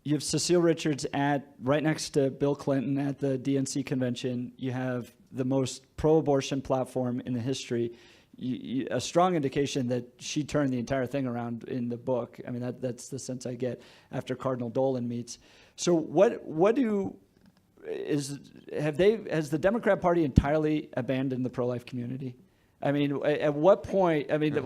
you have Cecile Richards right next to Bill Clinton at the DNC convention. You have the most pro-abortion platform in the history. A strong indication that she turned the entire thing around in the book. I mean, that's the sense I get after Cardinal Dolan meets. So has the Democrat Party entirely abandoned the pro-life community? I mean, at what point? I mean,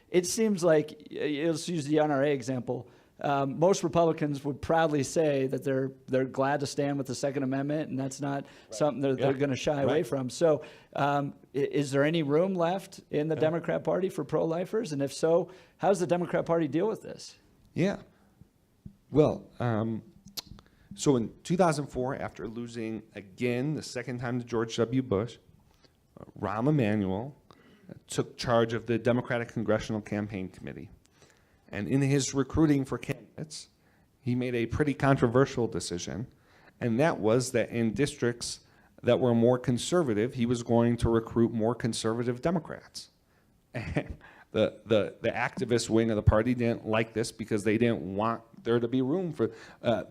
it seems like, let's use the NRA example. Most Republicans would proudly say that they're glad to stand with the Second Amendment, and that's not something they're going to shy away from. So is there any room left in the Democrat Party for pro-lifers? And if so, how does the Democrat Party deal with this? Yeah. Well, so in 2004, after losing again the second time to George W. Bush, Rahm Emanuel took charge of the Democratic Congressional Campaign Committee. And in his recruiting for candidates, he made a pretty controversial decision, and that was that in districts that were more conservative, he was going to recruit more conservative Democrats. And the activist wing of the party didn't like this because they didn't want there to be room for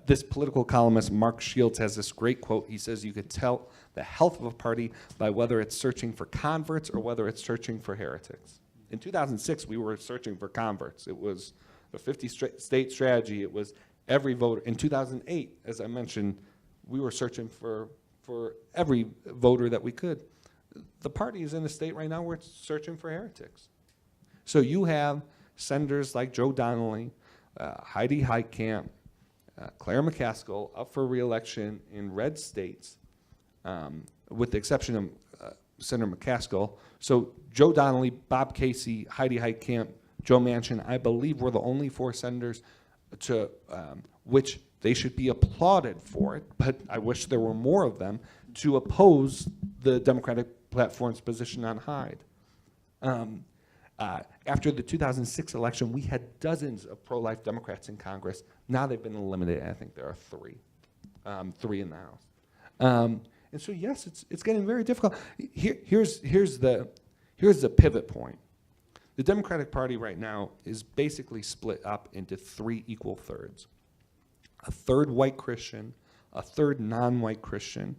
this political columnist, Mark Shields, has this great quote. He says, you could tell the health of a party by whether it's searching for converts or whether it's searching for heretics. In 2006, we were searching for converts. It was the 50-state strategy. It was every voter. In 2008, as I mentioned, we were searching for every voter that we could. The party is in a state right now where it's searching for heretics. So you have senators like Joe Donnelly, Heidi Heitkamp, Claire McCaskill up for re-election in red states, with the exception of Senator McCaskill. So Joe Donnelly, Bob Casey, Heidi Heitkamp, Joe Manchin, I believe were the only 4 senators to which they should be applauded for it, but I wish there were more of them to oppose the Democratic platform's position on Hyde. After the 2006 election, we had dozens of pro-life Democrats in Congress. Now they've been eliminated. I think there are 3 in the House. And so yes, it's getting very difficult. Here's the pivot point. The Democratic Party right now is basically split up into 3 equal thirds. A third white Christian, a third non-white Christian,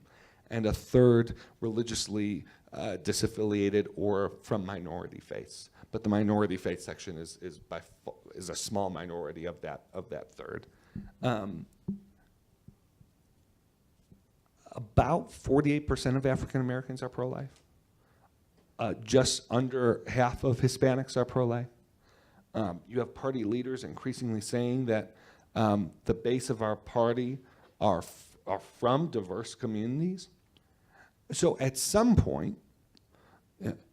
and a third religiously disaffiliated or from minority faiths. But the minority faith section is a small minority of that third. About 48% of African Americans are pro-life. Just under half of Hispanics are pro-life. You have party leaders increasingly saying that the base of our party are from diverse communities. So at some point,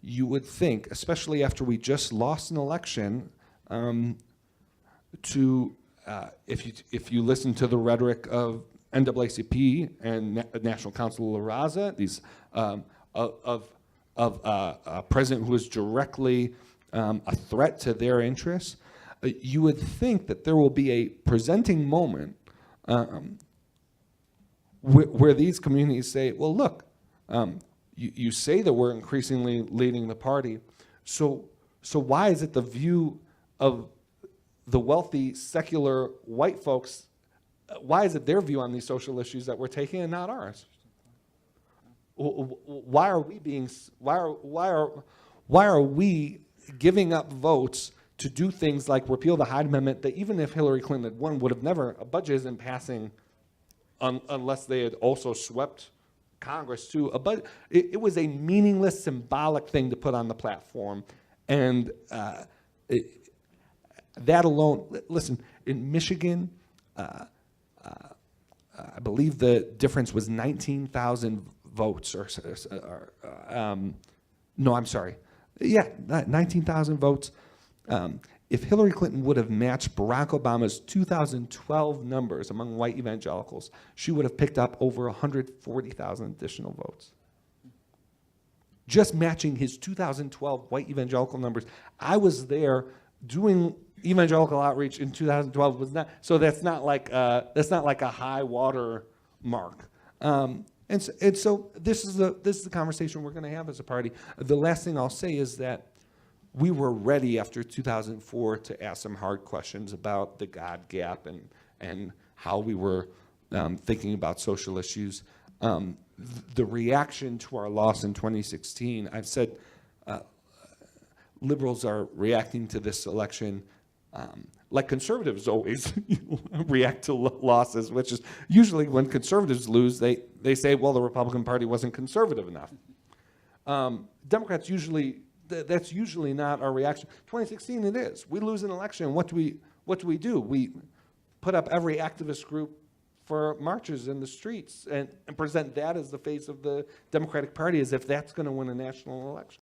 you would think, especially after we just lost an election, if you listen to the rhetoric of NAACP and National Council of La Raza, these of a president who is directly a threat to their interests, you would think that there will be a presenting moment where these communities say, well, look, you say that we're increasingly leading the party, so why is it the view of the wealthy, secular white folks, why is it their view on these social issues that we're taking and not ours? Why are we giving up votes to do things like repeal the Hyde Amendment that even if Hillary Clinton had won would have never, a budget isn't passing unless they had also swept Congress too. But it was a meaningless, symbolic thing to put on the platform. And that alone, listen, in Michigan, I believe the difference was 19,000 votes, no, I'm sorry. Yeah, 19,000 votes. If Hillary Clinton would have matched Barack Obama's 2012 numbers among white evangelicals, she would have picked up over 140,000 additional votes. Just matching his 2012 white evangelical numbers. I was there doing evangelical outreach in 2012. Was not so. That's not like a high water mark. And so this is the conversation we're going to have as a party. The last thing I'll say is that we were ready after 2004 to ask some hard questions about the God gap and how we were thinking about social issues. The reaction to our loss in 2016, I've said liberals are reacting to this election like conservatives always react to losses, which is usually when conservatives lose, they say, well, the Republican Party wasn't conservative enough. Democrats usually, that's usually not our reaction. 2016 it is. We lose an election. What do we do? We put up every activist group for marches in the streets and present that as the face of the Democratic Party, as if that's going to win a national election.